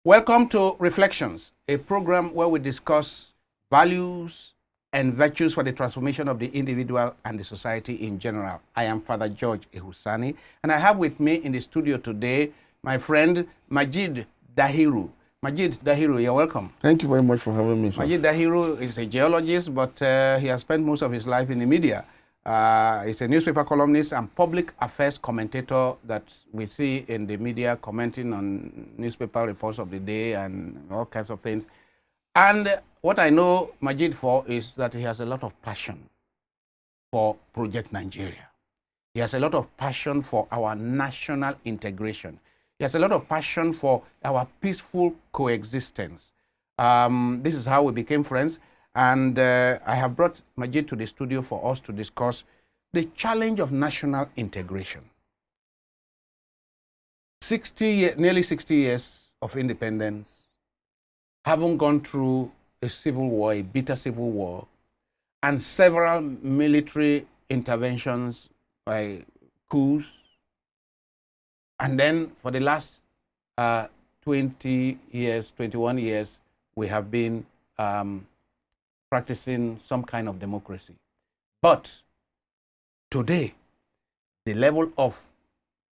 Welcome to Reflections, a program where we discuss values and virtues for the transformation of the individual and the society in general. I am Father George Ehusani, and I have with me in the studio today my friend Majeed Dahiru. Majeed Dahiru, you're welcome. Thank you very much for having me, sir. Majeed Dahiru is a geologist, but he has spent most of his life in the media. He's a newspaper columnist and public affairs commentator that we see in the media commenting on newspaper reports of the day and all kinds of things. And what I know Majeed for is that he has a lot of passion for Project Nigeria. He has a lot of passion for our national integration. He has a lot of passion for our peaceful coexistence. This is how we became friends. And I have brought Majeed to the studio for us to discuss the challenge of national integration. Nearly 60 years of independence, haven't gone through a civil war, a bitter civil war, and several military interventions by coups. And then for the last 20 years, 21 years, we have been practicing some kind of democracy. But today, the level of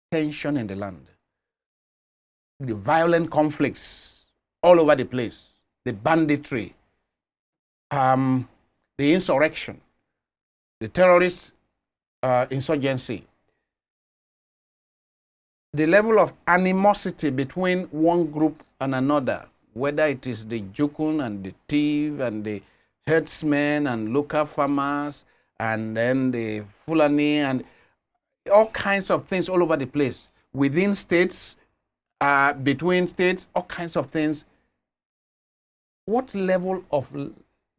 tension in the land, the violent conflicts all over the place, the banditry, the insurrection, the terrorist insurgency, the level of animosity between one group and another, whether it is the Jukun and the thief and the herdsmen and local farmers, and then the Fulani, and all kinds of things all over the place, within states, between states, all kinds of things. What level of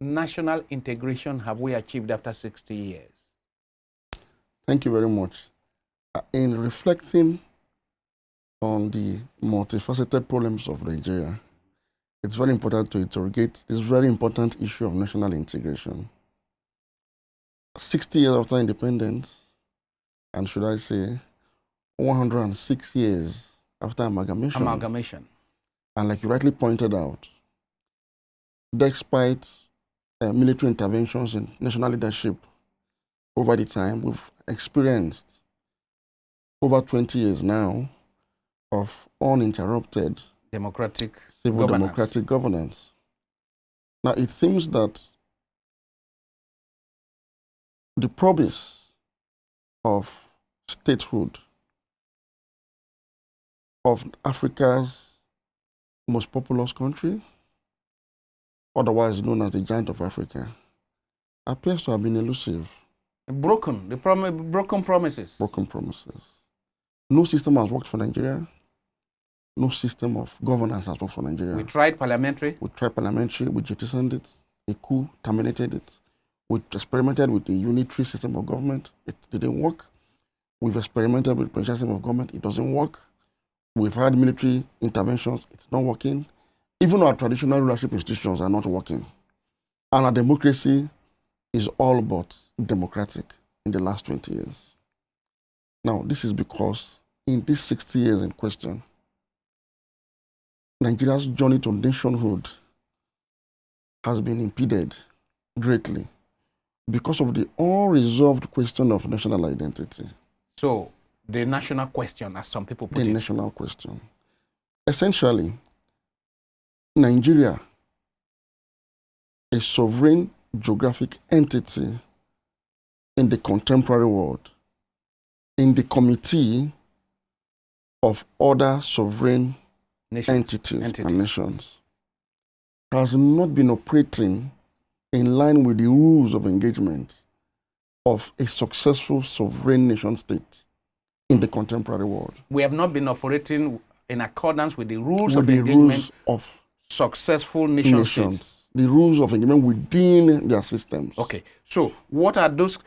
national integration have we achieved after 60 years? Thank you very much. In reflecting on the multifaceted problems of Nigeria, it's very important to interrogate this very important issue of national integration. 60 years after independence, and should I say 106 years after amalgamation. And like you rightly pointed out, despite military interventions in national leadership over the time, we've experienced over 20 years now of uninterrupted civil democratic governance. Now, it seems that the promise of statehood of Africa's most populous country, otherwise known as the Giant of Africa, appears to have been elusive. Broken promises. Broken promises. No system has worked for Nigeria. No system of governance has worked for Nigeria. We tried parliamentary. We jettisoned it. A coup terminated it. We experimented with the unitary system of government. It didn't work. We've experimented with the presidential system of government. It doesn't work. We've had military interventions. It's not working. Even our traditional rulership institutions are not working. And our democracy is all but democratic in the last 20 years. Now, this is because in these 60 years in question, Nigeria's journey to nationhood has been impeded greatly because of the unresolved question of national identity. So, the national question, as some people put it. The national question. Essentially, Nigeria, a sovereign geographic entity in the contemporary world, in the committee of other sovereign entities and nations, has not been operating in line with the rules of engagement of a successful sovereign nation state in the contemporary world. We have not been operating in accordance with the rules of engagement rules of successful nation states. The rules of engagement within their systems. Okay, so what are those?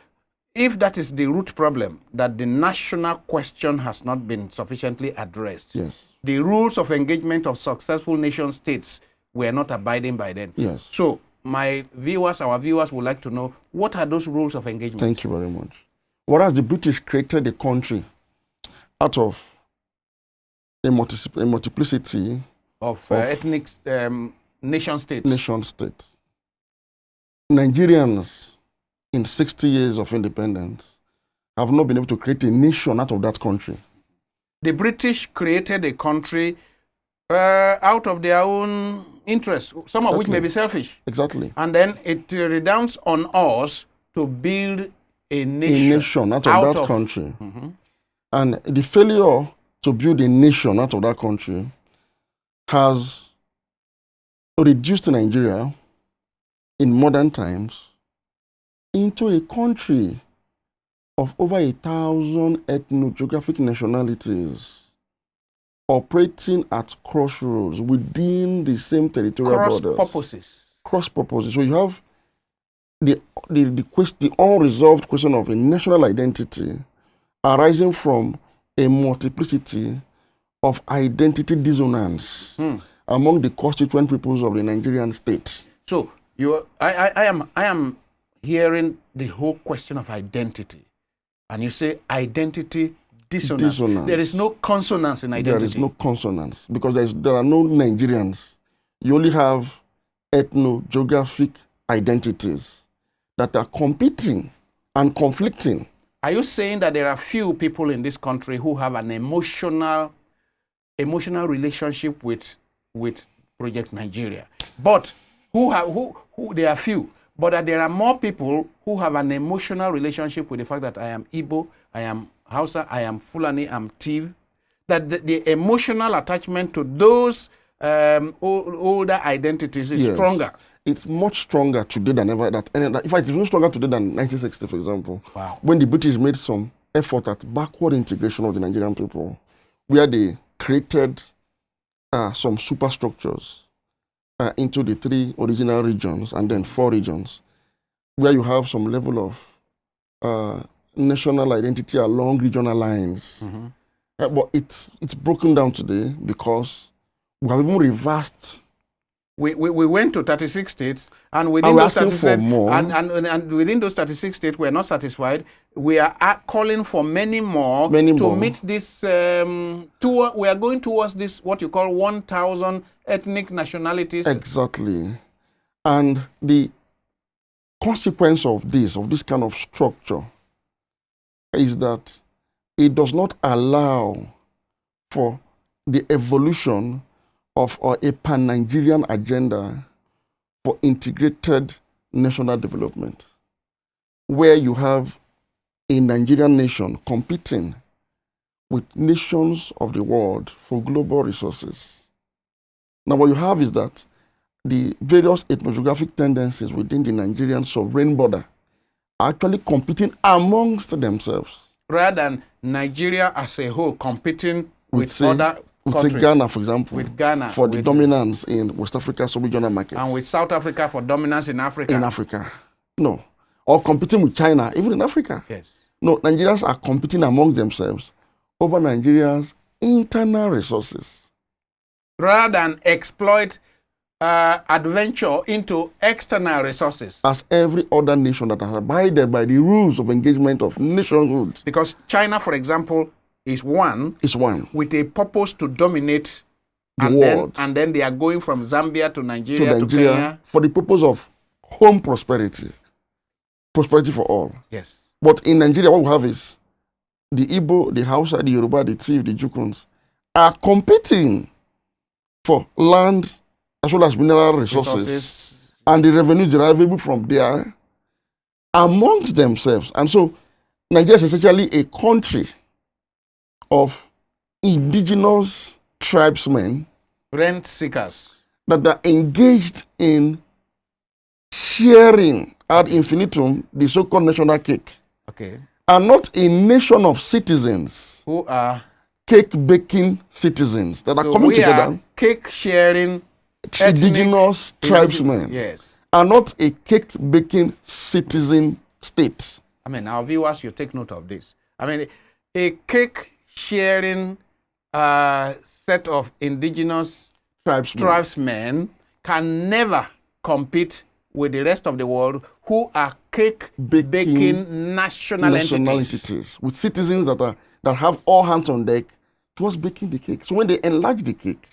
If that is the root problem, that the national question has not been sufficiently addressed, yes, the rules of engagement of successful nation states were not abiding by them. Yes. So our viewers would like to know, what are those rules of engagement? Thank you very much. Whereas the British created a country out of a multiplicity ethnic nation states. Nation states. Nigerians, in 60 years of independence, have not been able to create a nation out of that country. The British created a country out of their own interest, some of which may be selfish. Exactly. And then it redounds on us to build a nation, out of that country. Mm-hmm. And the failure to build a nation out of that country has reduced Nigeria in modern times into a country of over 1,000 ethno-geographic nationalities operating at crossroads within the same territorial borders. Cross purposes. So you have the unresolved question of a national identity arising from a multiplicity of identity dissonance among the constituent peoples of the Nigerian state. So I am hearing the whole question of identity, and you say identity dissonance. There is no consonance in identity. There is no consonance because there are no Nigerians. You only have ethno-geographic identities that are competing and conflicting. Are you saying that there are few people in this country who have an emotional relationship with Project Nigeria, but who there are few, but that there are more people who have an emotional relationship with the fact that I am Igbo, I am Hausa, I am Fulani, I'm Tiv, that the emotional attachment to those older identities is stronger. It's much stronger today than ever. In fact, it's even stronger today than 1960, for example, when the British made some effort at backward integration of the Nigerian people, where they created some superstructures into the 3 original regions and then 4 regions, where you have some level of national identity along regional lines. Mm-hmm. But it's broken down today because we have even reversed. We went to 36 states, and within those 36 states, and within those 36 states, we are not satisfied. We are calling for many more to meet this tour. We are going towards this, what you call 1,000 ethnic nationalities. Exactly. And the consequence of this kind of structure, is that it does not allow for the evolution of a pan-Nigerian agenda for integrated national development, where you have a Nigerian nation competing with nations of the world for global resources. Now what you have is that the various ethnographic tendencies within the Nigerian sovereign border are actually competing amongst themselves. Rather than Nigeria as a whole competing with other countries. With Ghana, for example, for the dominance in West Africa sub-regional markets. And with South Africa for dominance in Africa. In Africa. No. Or competing with China, even in Africa. Yes. No, Nigerians are competing among themselves over Nigeria's internal resources. Rather than exploit adventure into external resources. As every other nation that has abided by the rules of engagement of nationhood. Because China, for example, is one with a purpose to dominate the world. And then they are going from Zambia to Nigeria to Kenya. For the purpose of home prosperity. Prosperity for all. Yes. But in Nigeria, what we have is the Igbo, the Hausa, the Yoruba, the Tiv, the Jukuns are competing for land as well as mineral resources. And the revenue derivable from there amongst themselves. And so Nigeria is essentially a country of indigenous tribesmen, rent seekers, that are engaged in sharing ad infinitum the so-called national cake. Okay. And not a nation of citizens who are cake baking citizens that are coming together. Are cake sharing indigenous tribesmen. Yes. Are not a cake baking citizen state. I mean, our viewers, you take note of this. I mean, a cake sharing set of indigenous tribesmen can never compete with the rest of the world who are cake baking national entities. With citizens that have all hands on deck towards baking the cake. So when they enlarge the cake,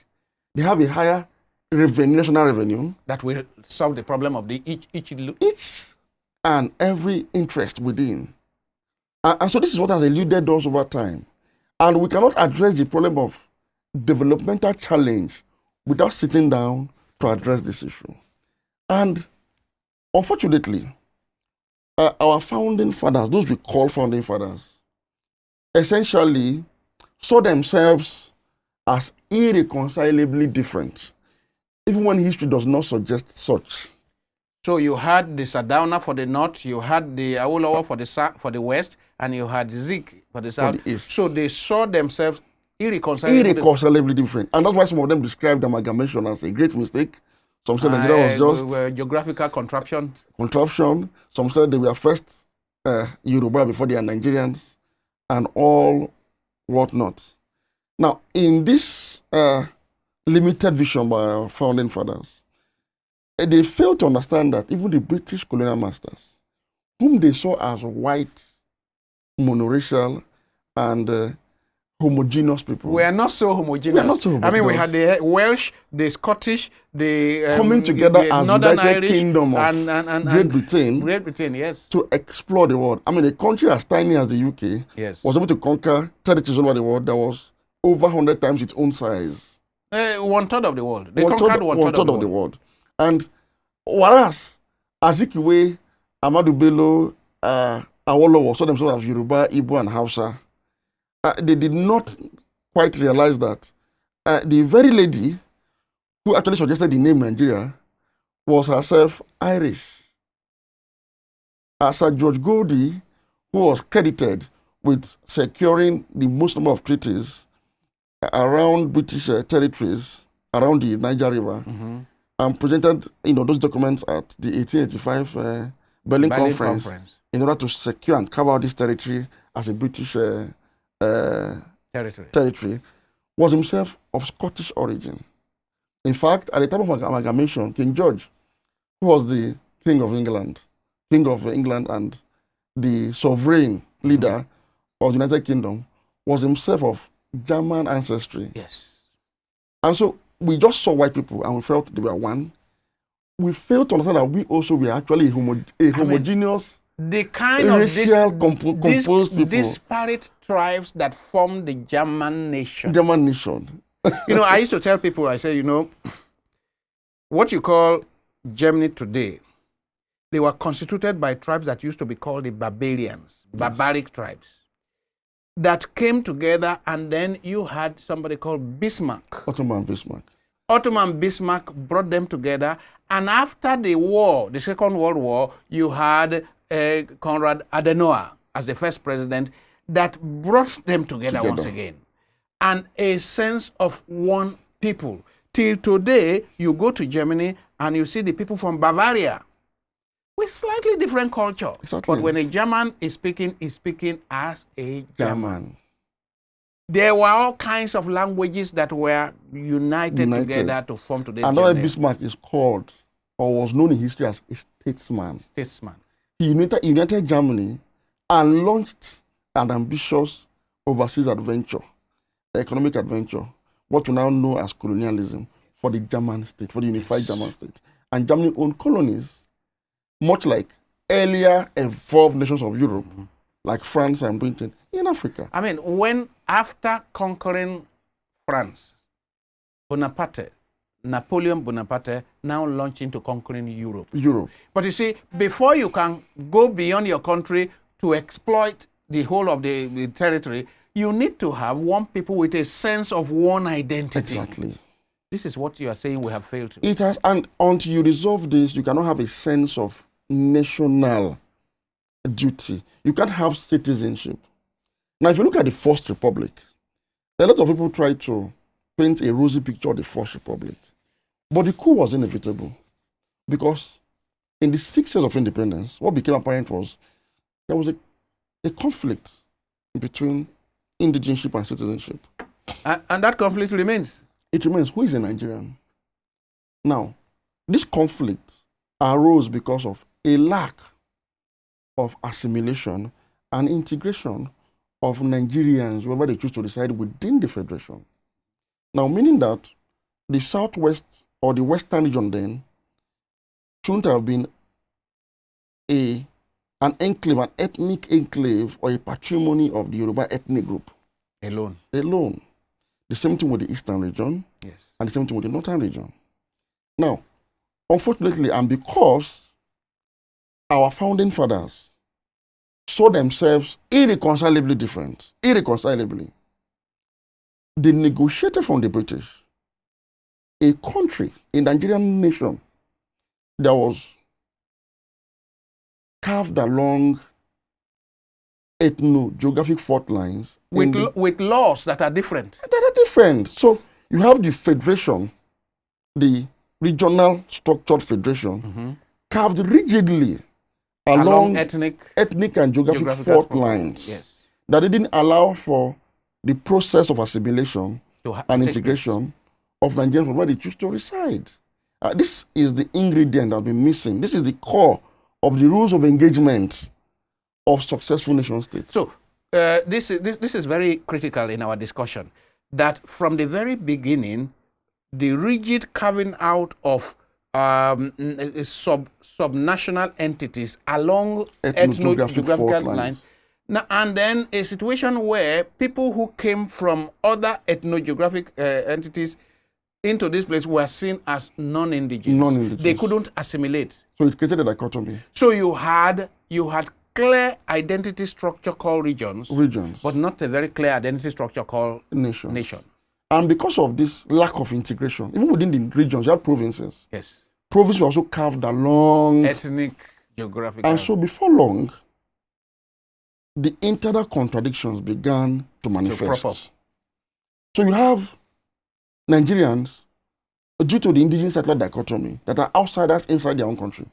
They have a higher revenue, national revenue. That will solve the problem of the each And every interest within. And so this is what has eluded us over time. And we cannot address the problem of developmental challenge without sitting down to address this issue. And unfortunately, our founding fathers, those we call founding fathers, essentially saw themselves as irreconcilably different, even when history does not suggest such. So you had the Sardauna for the north, you had the Awolowo for the west, and you had Zik for the south. For the east. So they saw themselves irreconcilably different. And that's why some of them described amalgamation as a great mistake. Some said Nigeria was just geographical contraption. Some said they were first Yoruba before they are Nigerians, and all whatnot. Now, in this limited vision by our founding fathers, they failed to understand that even the British colonial masters, whom they saw as white, monoracial, and homogeneous people. We are not so homogeneous. I mean, we had the Welsh, the Scottish, the coming together as Northern United Irish Kingdom of and Great Britain. Great Britain, yes. To explore the world. I mean, a country as tiny as the UK was able to conquer territories all over the world that was over 100 times its own size. 1/3 of the world. They conquered one third of the world. And whereas Azikiwe, Ahmadu Bello, Awolowo saw themselves as Yoruba, Igbo, and Hausa, they did not quite realize that the very lady who actually suggested the name Nigeria was herself Irish. Sir George Goldie, who was credited with securing the most number of treaties around British territories around the Niger River, and presented those documents at the 1885 Berlin Conference in order to secure and cover this territory as a British territory, was himself of Scottish origin. In fact, at the time of amalgamation, King George, who was the King of England and the sovereign leader of the United Kingdom, was himself of German ancestry. Yes. And so we just saw white people and we felt they were one. We failed to understand that we also were actually homogeneous, the kind racial composed people. Disparate tribes that formed the German nation. I used to tell people, I say, what you call Germany today, they were constituted by tribes that used to be called the barbarians, barbaric tribes, that came together, and then you had somebody called Bismarck. Ottoman Bismarck brought them together, and after the war, the Second World War, you had Konrad Adenauer as the first president that brought them together once again. And a sense of one people. Till today, you go to Germany and you see the people from Bavaria with slightly different culture. Exactly. But when a German is speaking as a German. There were all kinds of languages that were united together to form today's Germany. And why Bismarck is called, or was known in history as a statesman. He united Germany and launched an ambitious overseas adventure, economic adventure, what we now know as colonialism, for the German state, for the unified German state. And Germany owned colonies, much like earlier evolved nations of Europe, like France and Britain, in Africa. I mean, when after conquering France, Napoleon Bonaparte now launched into conquering Europe. But you see, before you can go beyond your country to exploit the whole of the territory, you need to have one people with a sense of one identity. Exactly. This is what you are saying we have failed to. It has, and until you resolve this, you cannot have a sense of national duty. You can't have citizenship. Now, if you look at the First Republic, a lot of people try to paint a rosy picture of the First Republic. But the coup was inevitable, because in the 6 years of independence, what became apparent was there was a conflict between indigenship and citizenship. And that conflict remains. It remains. Who is a Nigerian? Now, this conflict arose because of a lack of assimilation and integration of Nigerians, wherever they choose to reside within the federation. Now, meaning that the southwest or the western region then shouldn't have been an enclave, an ethnic enclave, or a patrimony of the Yoruba ethnic group. Alone. Alone. The same thing with the eastern region. Yes. And the same thing with the northern region. Now, unfortunately, and because our founding fathers saw themselves irreconcilably different, irreconcilably, they negotiated from the British a country, a Nigerian nation, that was carved along ethno-geographic fault lines. With laws that are different. That are different. So you have the federation, the regional structured federation, carved rigidly along ethnic and geographic fault lines. Yes. That didn't allow for the process of assimilation and integration of Nigerians from where they choose to reside. This is the ingredient that has been missing. This is the core of the rules of engagement of successful nation states. So this is very critical in our discussion, that from the very beginning, the rigid carving out of subnational entities along ethno-geographical lines. Now, and then a situation where people who came from other ethno-geographic entities into this place were seen as non-indigenous. They couldn't assimilate. So it created a dichotomy. So you had clear identity structure called regions, but not a very clear identity structure called nation. And because of this lack of integration, even within the regions, you have provinces. Yes. Provinces were also carved along ethnic geographic. And so before long, the internal contradictions began to manifest. So you have Nigerians, due to the indigenous settler dichotomy, that are outsiders inside their own country.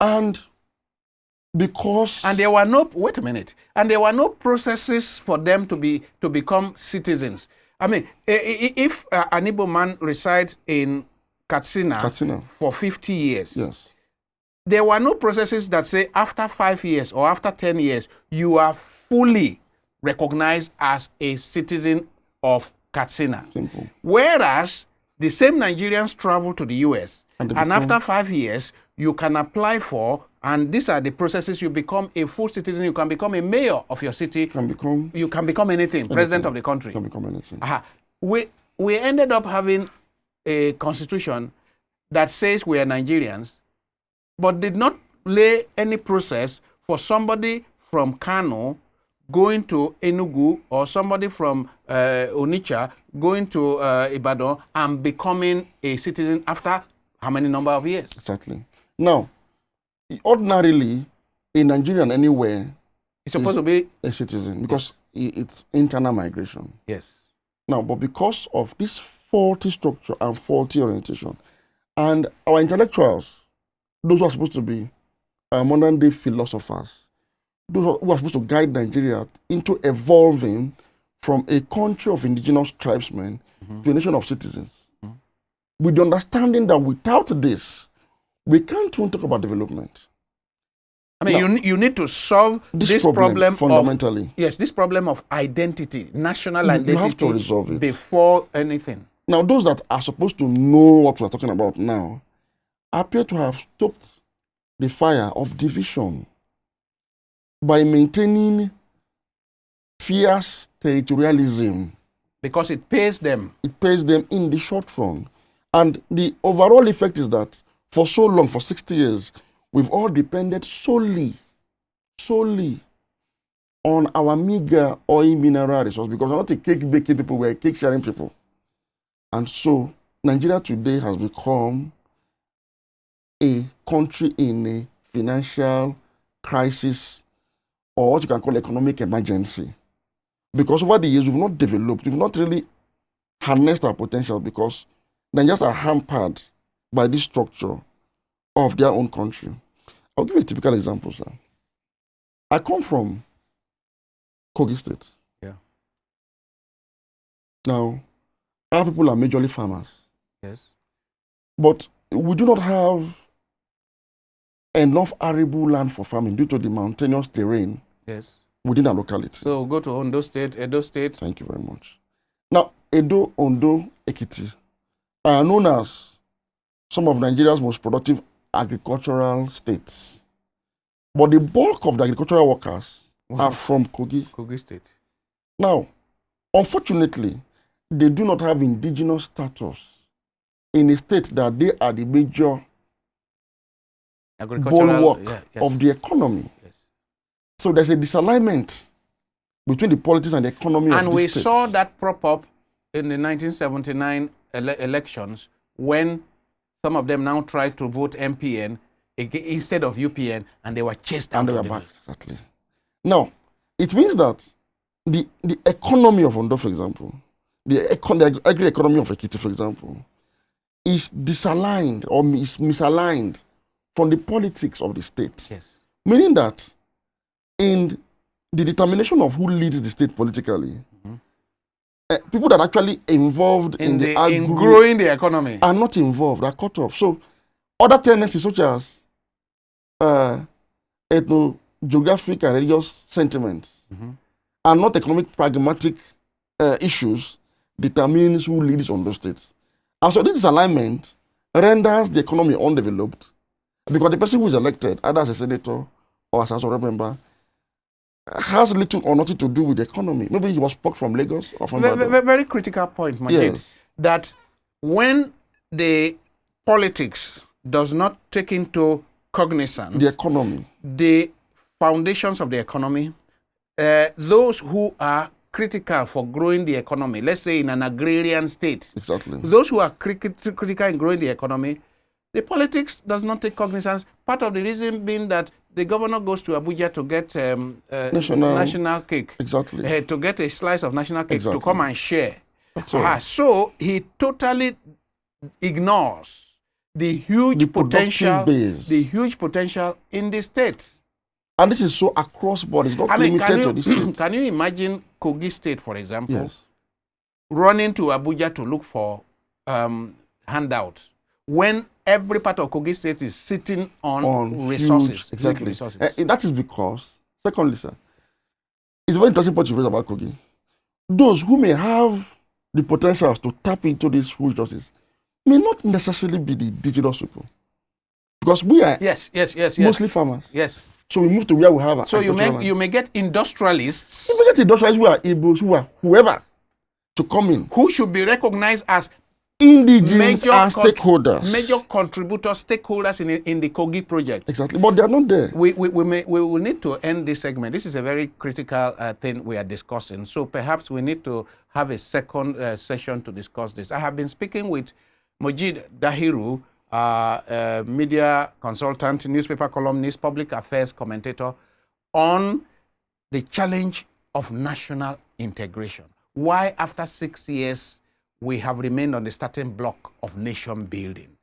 And because... And there were no... Wait a minute. And there were no processes for them to become citizens. I mean, if an Igbo man resides in Katsina for 50 years, yes, there were no processes that say after 5 years or after 10 years, you are fully recognized as a citizen of Katsina. Simple. Whereas the same Nigerians travel to the US, and after 5 years, you can apply for, and these are the processes, you become a full citizen, you can become a mayor of your city. You can become anything, president of the country. You can become anything. We ended up having a constitution that says we are Nigerians, but did not lay any process for somebody from Kano going to Enugu, or somebody from Onitsha going to Ibadan and becoming a citizen after how many number of years? Exactly. Now, ordinarily, a Nigerian anywhere is supposed to be a citizen because it's internal migration. Yes. Now, but because of this faulty structure and faulty orientation, and our intellectuals, those who are supposed to be modern day philosophers, those who are supposed to guide Nigeria into evolving from a country of indigenous tribesmen to a nation of citizens, with the understanding that without this, we can't even talk about development. I mean, now, you need to solve this problem fundamentally. This problem of identity, national identity. You have to resolve it before anything. Now, those that are supposed to know what we're talking about now appear to have stoked the fire of division by maintaining fierce territorialism. Because it pays them. It pays them in the short run. And the overall effect is that for so long, for 60 years, we've all depended solely on our meager oil mineral resource, because we're not a cake-baking people, we're a cake-sharing people. And so Nigeria today has become a country in a financial crisis, or what you can call economic emergency. Because over the years, we've not developed, we've not really harnessed our potential, because Nigerians are hampered by this structure of their own country. I'll give you a typical example, sir. I come from Kogi State. Yeah. Now, our people are majorly farmers. Yes. But we do not have enough arable land for farming due to the mountainous terrain. Yes. Within our locality. So go to Ondo State, Edo State. Thank you very much. Now, Edo, Ondo, Ekiti are known as some of Nigeria's most productive agricultural states. But the bulk of the agricultural workers are from Kogi State. Now, unfortunately, they do not have indigenous status in a state that they are the major bulwark of the economy. Yes. So there's a disalignment between the politics and the economy of the And we states. saw that prop up in the 1979 elections when some of them now tried to vote MPN instead of UPN, and they were chased out. And they were back, exactly. Now, it means that the economy of Ondo, for example, the agri-economy of Ekiti, for example, is disaligned or is misaligned from the politics of the state. Yes. Meaning that in the determination of who leads the state politically, people that are actually involved in growing the economy are not involved, are cut off. So other tendencies such as ethno-geographic and religious sentiments are not economic pragmatic issues determines who leads on those states. And so this alignment renders the economy undeveloped because the person who is elected, either as a senator or as a House of Rep member, has little or nothing to do with the economy. Maybe he was plucked from Lagos or from very critical point, Majeed. Yes. That when the politics does not take into cognizance the economy, the foundations of the economy, those who are critical for growing the economy, let's say in an agrarian state, exactly, those who are critical in growing the economy, the politics does not take cognizance. Part of the reason being that the governor goes to Abuja to get national cake. Exactly. To get a slice of national cake to come and share. That's right. So he totally ignores the huge potential in the state. And this is so across board. It's not limited to this state. Can you imagine Kogi State, for example, yes, running to Abuja to look for handouts when every part of Kogi State is sitting on resources? Huge, exactly. Resources. That is because, secondly, sir, it's a very interesting point you raised about Kogi. Those who may have the potential to tap into these huge resources may not necessarily be the indigenous people. Because we are mostly farmers. Yes. So we move to where we have. So you may get industrialists. You may get industrialists who are able, who are whoever, to come in. Who should be recognized as indigenous and stakeholders. Major contributors, stakeholders in the Kogi project. Exactly, but they are not there. We will need to end this segment. This is a very critical thing we are discussing. So perhaps we need to have a second session to discuss this. I have been speaking with Majeed Dahiru, media consultant, newspaper columnist, public affairs commentator, on the challenge of national integration. Why, after 6 years, we have remained on the starting block of nation building.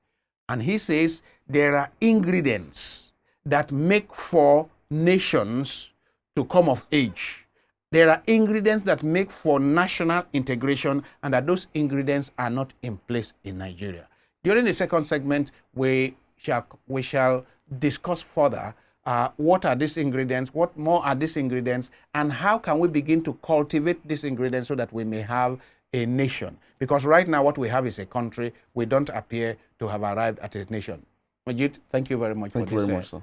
And he says there are ingredients that make for nations to come of age. There are ingredients that make for national integration, and that those ingredients are not in place in Nigeria. During the second segment, we shall discuss further what are these ingredients, what more are these ingredients, and how can we begin to cultivate these ingredients so that we may have a nation. Because right now what we have is a country. We don't appear to have arrived at a nation. Majeed, thank you very much for this